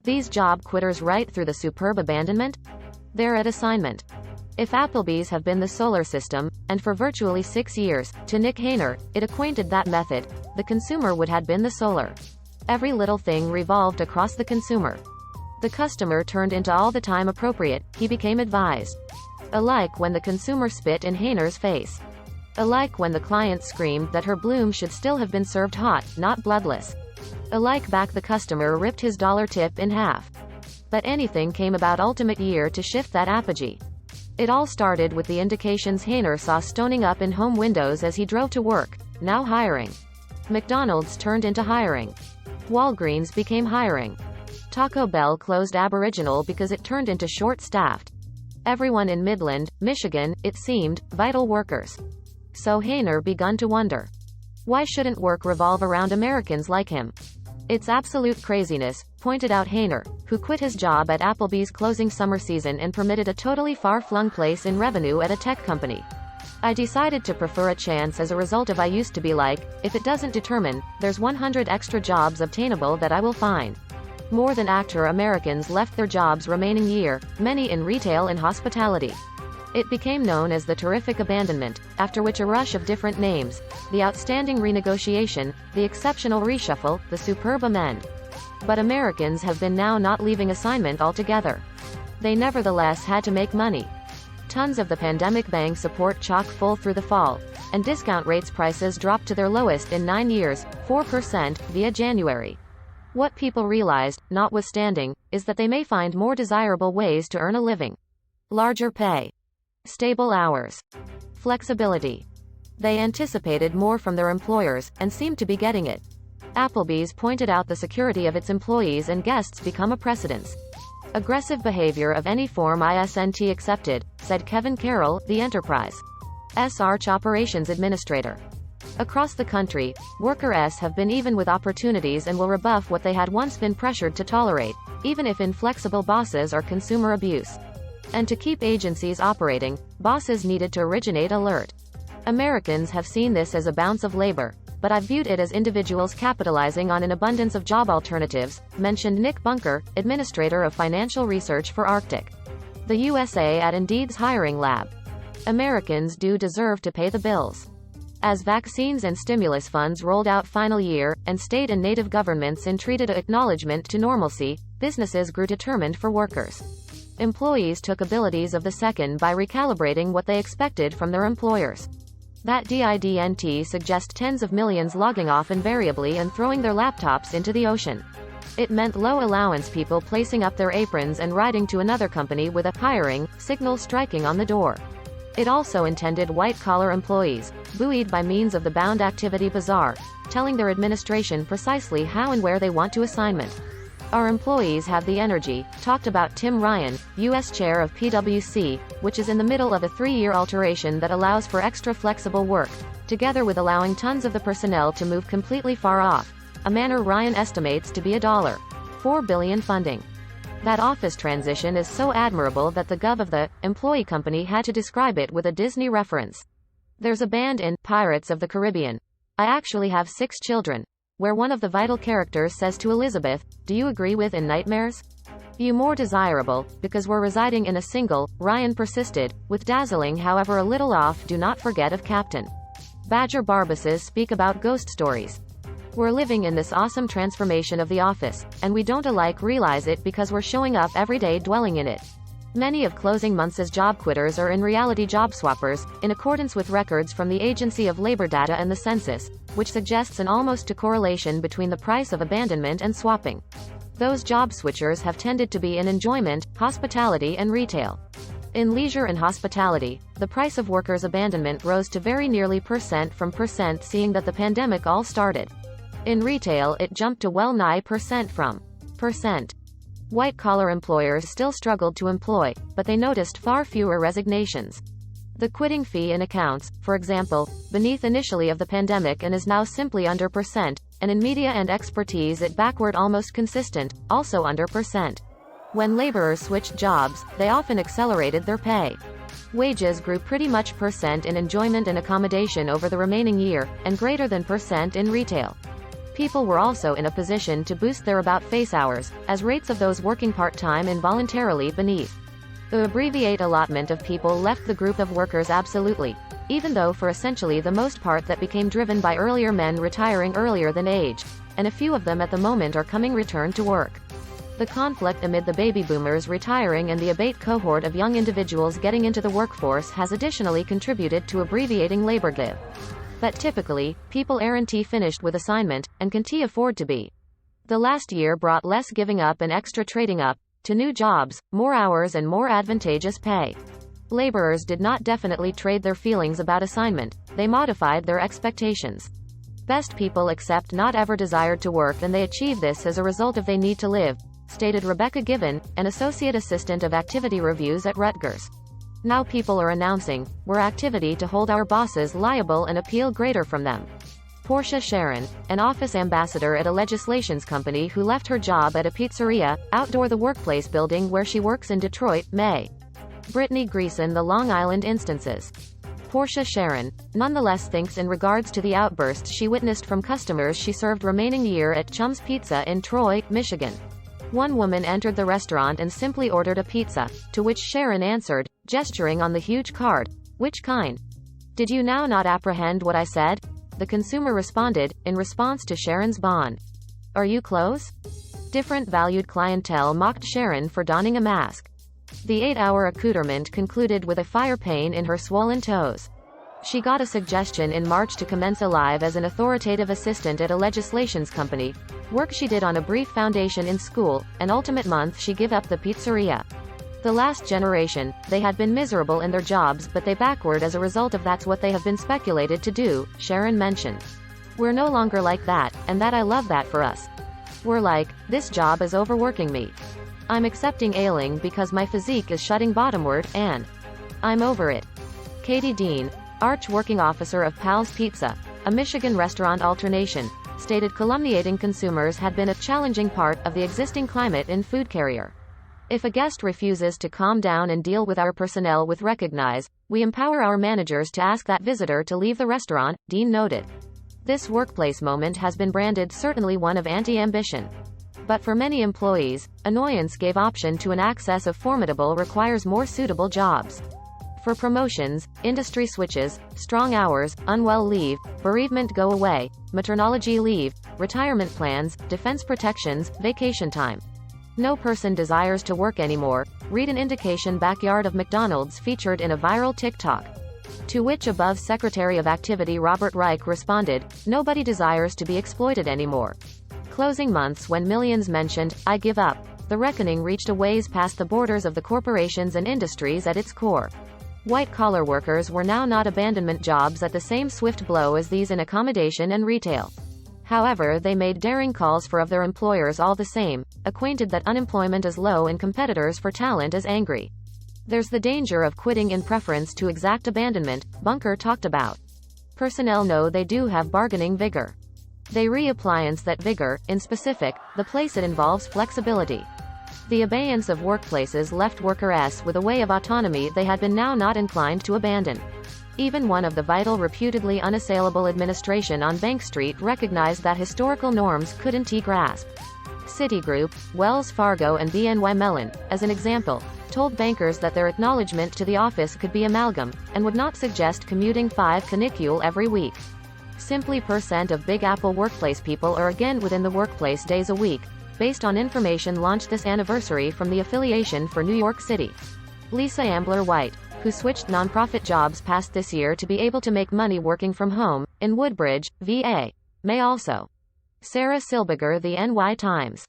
These job quitters right through the superb abandonment? They're at assignment. If Applebee's have been the solar system, and for virtually 6 years, to Nick Hayner, it acquainted that method, the consumer would had been the solar. Every little thing revolved across the consumer. The customer turned into all the time appropriate, he became advised. Alike when the consumer spit in Hayner's face. Alike when the client screamed that her bloom should still have been served hot, not bloodless. Alike back the customer ripped his dollar tip in half. But anything came about ultimate year to shift that apogee. It all started with the indications Hayner saw stoning up in home windows as he drove to work, now hiring. McDonald's turned into hiring. Walgreens became hiring. Taco Bell closed Aboriginal because it turned into short-staffed. Everyone in Midland, Michigan, it seemed, vital workers. So Hayner begun to wonder. Why shouldn't work revolve around Americans like him? It's absolute craziness, pointed out Hayner, who quit his job at Applebee's closing summer season and permitted a totally far-flung place in revenue at a tech company. I decided to prefer a chance as a result of I used to be like, if it doesn't determine, there's 100 extra jobs obtainable that I will find. More than actor Americans left their jobs remaining year, many in retail and hospitality. It became known as the terrific abandonment, after which a rush of different names, the outstanding renegotiation, the exceptional reshuffle, the superb amend. But Americans have been now not leaving assignment altogether. They nevertheless had to make money. Tons of the pandemic bang support chock full through the fall, and discount rates prices dropped to their lowest in 9 years, 4%, via January. What people realized, notwithstanding, is that they may find more desirable ways to earn a living. Larger pay. Stable hours. Flexibility. They anticipated more from their employers, and seemed to be getting it. Applebee's pointed out the security of its employees and guests become a precedence. Aggressive behavior of any form isn't accepted, said Kevin Carroll, the Enterprise's Arch Operations Administrator. Across the country, workers have been even with opportunities and will rebuff what they had once been pressured to tolerate, even if inflexible bosses or consumer abuse. And to keep agencies operating, bosses needed to originate alert. Americans have seen this as a bounce of labor, but I've viewed it as individuals capitalizing on an abundance of job alternatives, mentioned Nick Bunker, administrator of financial research for Arctic, the USA at Indeed's hiring lab. Americans do deserve to pay the bills. As vaccines and stimulus funds rolled out final year, and state and native governments entreated acknowledgement to normalcy, businesses grew determined for workers. Employees took abilities of the second by recalibrating what they expected from their employers. That didn't suggest tens of millions logging off invariably and throwing their laptops into the ocean. It meant low allowance people placing up their aprons and riding to another company with a hiring signal striking on the door. It also intended white-collar employees, buoyed by means of the bound activity bazaar, telling their administration precisely how and where they want to assignment. Our employees have the energy, talked about Tim Ryan, U.S. chair of PwC, which is in the middle of a 3-year alteration that allows for extra flexible work, together with allowing tons of the personnel to move completely far off, a manner Ryan estimates to be $4 billion funding. That office transition is so admirable that the gov of the employee company had to describe it with a Disney reference. There's a band in Pirates of the Caribbean. I actually have 6 children, where one of the vital characters says to Elizabeth, "Do you agree with in nightmares? You more desirable, because we're residing in a single," Ryan persisted, with dazzling however a little off "Do not forget of Captain Badger Barbases speak about ghost stories. We're living in this awesome transformation of the office, and we don't alike realize it because we're showing up every day dwelling in it. Many of closing months' job quitters are in reality job swappers, in accordance with records from the Agency of Labor Data and the Census, which suggests an almost to correlation between the price of abandonment and swapping. Those job switchers have tended to be in enjoyment, hospitality and retail. In leisure and hospitality, the price of workers' abandonment rose to very nearly % from %, seeing that the pandemic all started. In retail it jumped to well nigh % from %. White-collar employers still struggled to employ, but they noticed far fewer resignations. The quitting fee in accounts, for example, beneath initially of the pandemic and is now simply under %, and in media and expertise it backward almost consistent, also under %. When laborers switched jobs, they often accelerated their pay. Wages grew pretty much % in enjoyment and accommodation over the remaining year, and greater than % in retail. People were also in a position to boost their about-face hours, as rates of those working part-time involuntarily beneath the abbreviate allotment of people left the group of workers absolutely, even though for essentially the most part that became driven by earlier men retiring earlier than age, and a few of them at the moment are coming return to work. The conflict amid the baby boomers retiring and the abate cohort of young individuals getting into the workforce has additionally contributed to abbreviating labor give. But typically, people aren't finished with assignment, and can't afford to be. The last year brought less giving up and extra trading up, to new jobs, more hours and more advantageous pay. Laborers did not definitely trade their feelings about assignment, they modified their expectations. Best people accept not ever desired to work and they achieve this as a result of they need to live, stated Rebecca Gibbon, an associate assistant of activity reviews at Rutgers. Now people are announcing, we're activity to hold our bosses liable and appeal greater from them. Portia Sharon, an office ambassador at a legislations company who left her job at a pizzeria, outdoor the workplace building where she works in Detroit, May. Brittany Greason the Long Island instances. Portia Sharon, nonetheless thinks in regards to the outbursts she witnessed from customers she served remaining year at Chum's Pizza in Troy, Michigan. One woman entered the restaurant and simply ordered a pizza, to which Sharon answered, gesturing on the huge card, "Which kind? Did you now not apprehend what I said?" The consumer responded, in response to Sharon's bond. "Are you close?" Different valued clientele mocked Sharon for donning a mask. The 8-hour accoutrement concluded with a fire pain in her swollen toes. She got a suggestion in March to commence alive as an authoritative assistant at a legislations company, work she did on a brief foundation in school, and ultimate month she give up the pizzeria. The last generation, they had been miserable in their jobs but they backward as a result of that's what they have been speculated to do, Sharon mentioned. We're no longer like that, and that I love that for us. We're like, this job is overworking me. I'm accepting ailing because my physique is shutting bottomward, and I'm over it. Katie Dean, arch working officer of Pal's Pizza, a Michigan restaurant alternation, stated calumniating consumers had been a challenging part of the existing climate in food carrier. If a guest refuses to calm down and deal with our personnel with recognize, we empower our managers to ask that visitor to leave the restaurant, Dean noted. This workplace moment has been branded certainly one of anti-ambition. But for many employees, annoyance gave option to an access of formidable requires more suitable jobs. For promotions, industry switches, strong hours, unwell leave, bereavement go away, maternity leave, retirement plans, defense protections, vacation time. No person desires to work anymore, read an indication backyard of McDonald's featured in a viral TikTok. To which above Secretary of Activity Robert Reich responded, nobody desires to be exploited anymore. Closing months when millions mentioned, I give up, the reckoning reached a ways past the borders of the corporations and industries at its core. White-collar workers were now not abandonment jobs at the same swift blow as these in accommodation and retail. However, they made daring calls for of their employers all the same, acquainted that unemployment is low and competitors for talent is angry. There's the danger of quitting in preference to exact abandonment, Bunker talked about. Personnel know they do have bargaining vigor. They reappliance that vigor, in specific, the place it involves flexibility. The abeyance of workplaces left workers with a way of autonomy they had been now not inclined to abandon. Even one of the vital reputedly unassailable administration on Bank Street recognized that historical norms couldn't grasp. Citigroup, Wells Fargo and BNY Mellon, as an example, told bankers that their acknowledgement to the office could be amalgam, and would not suggest commuting 5 canicule every week. Simply % of Big Apple workplace people are again within the workplace days a week, based on information launched this anniversary from the Affiliation for New York City. Lisa Ambler White, who switched nonprofit jobs past this year to be able to make money working from home, in Woodbridge, VA, may also. Sarah Silberger The NY Times.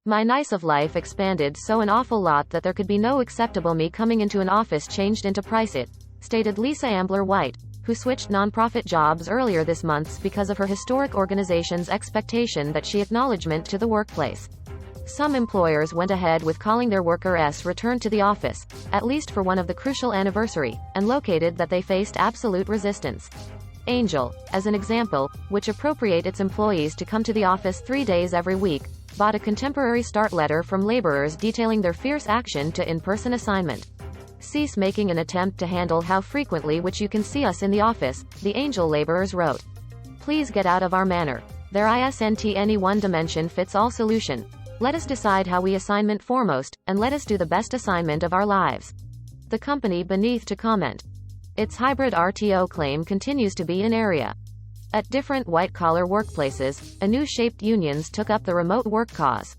My nice of life expanded so an awful lot that there could be no acceptable me coming into an office changed into price it, stated Lisa Ambler White, who switched nonprofit jobs earlier this month because of her historic organization's expectation that she acknowledgement to the workplace. Some employers went ahead with calling their workers return to the office, at least for one of the crucial anniversary, and located that they faced absolute resistance. Angel, as an example, which appropriate its employees to come to the office 3 days every week, bought a contemporary start letter from laborers detailing their fierce action to in-person assignment. Cease making an attempt to handle how frequently which you can see us in the office, the Angel laborers wrote. Please get out of our manor. There isn't any one dimension fits all solution. Let us decide how we assignment foremost, and let us do the best assignment of our lives. The company beneath to comment. Its hybrid RTO claim continues to be in area. At different white-collar workplaces, a new shaped unions took up the remote work cause.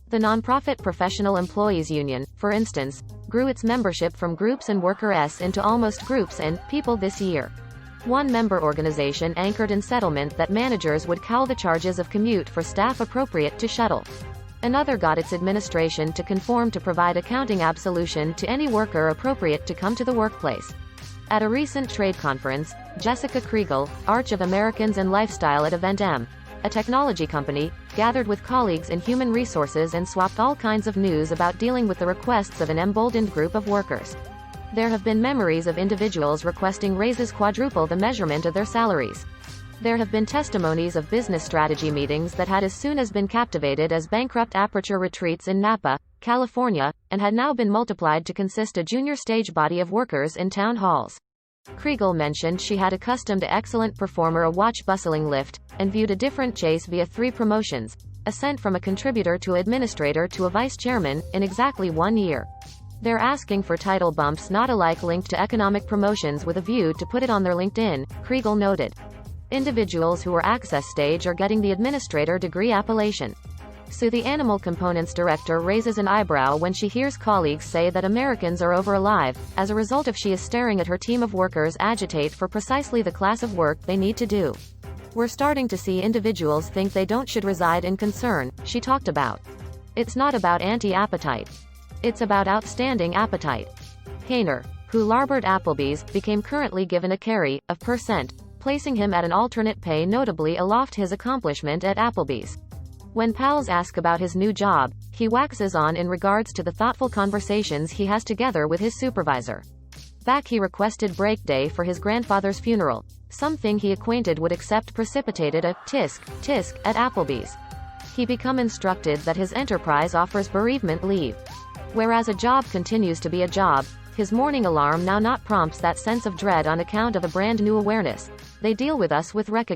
The nonprofit Professional Employees Union, for instance, grew its membership from groups and workers into almost groups and people this year. One member organization anchored in settlement that managers would cowl the charges of commute for staff appropriate to shuttle. Another got its administration to conform to provide accounting absolution to any worker appropriate to come to the workplace. At a recent trade conference, Jessica Kriegel, Arch of Americans and Lifestyle at Event M, a technology company, gathered with colleagues in human resources and swapped all kinds of news about dealing with the requests of an emboldened group of workers. There have been memories of individuals requesting raises quadruple the measurement of their salaries. There have been testimonies of business strategy meetings that had as soon as been captivated as bankrupt Aperture retreats in Napa, California, and had now been multiplied to consist a junior stage body of workers in town halls. Kriegel mentioned she had accustomed to excellent performer a watch bustling lift, and viewed a different chase via 3 promotions, ascent from a contributor to administrator to a vice chairman, in exactly 1 year. They're asking for title bumps not alike linked to economic promotions with a view to put it on their LinkedIn, Kriegel noted. Individuals who are access stage are getting the administrator degree appellation. So the animal components director raises an eyebrow when she hears colleagues say that Americans are over-alive, as a result of she is staring at her team of workers agitate for precisely the class of work they need to do. We're starting to see individuals think they don't should reside in concern, she talked about. It's not about anti-appetite. It's about outstanding appetite. Hainer, who larbored Applebee's, became currently given a carry of %, placing him at an alternate pay notably aloft his accomplishment at Applebee's. When pals ask about his new job, he waxes on in regards to the thoughtful conversations he has together with his supervisor. Back he requested break day for his grandfather's funeral, something he acquainted would accept precipitated a tisk at Applebee's. He become instructed that his enterprise offers bereavement leave. Whereas a job continues to be a job, his morning alarm now not prompts that sense of dread on account of a brand new awareness. They deal with us with recognition.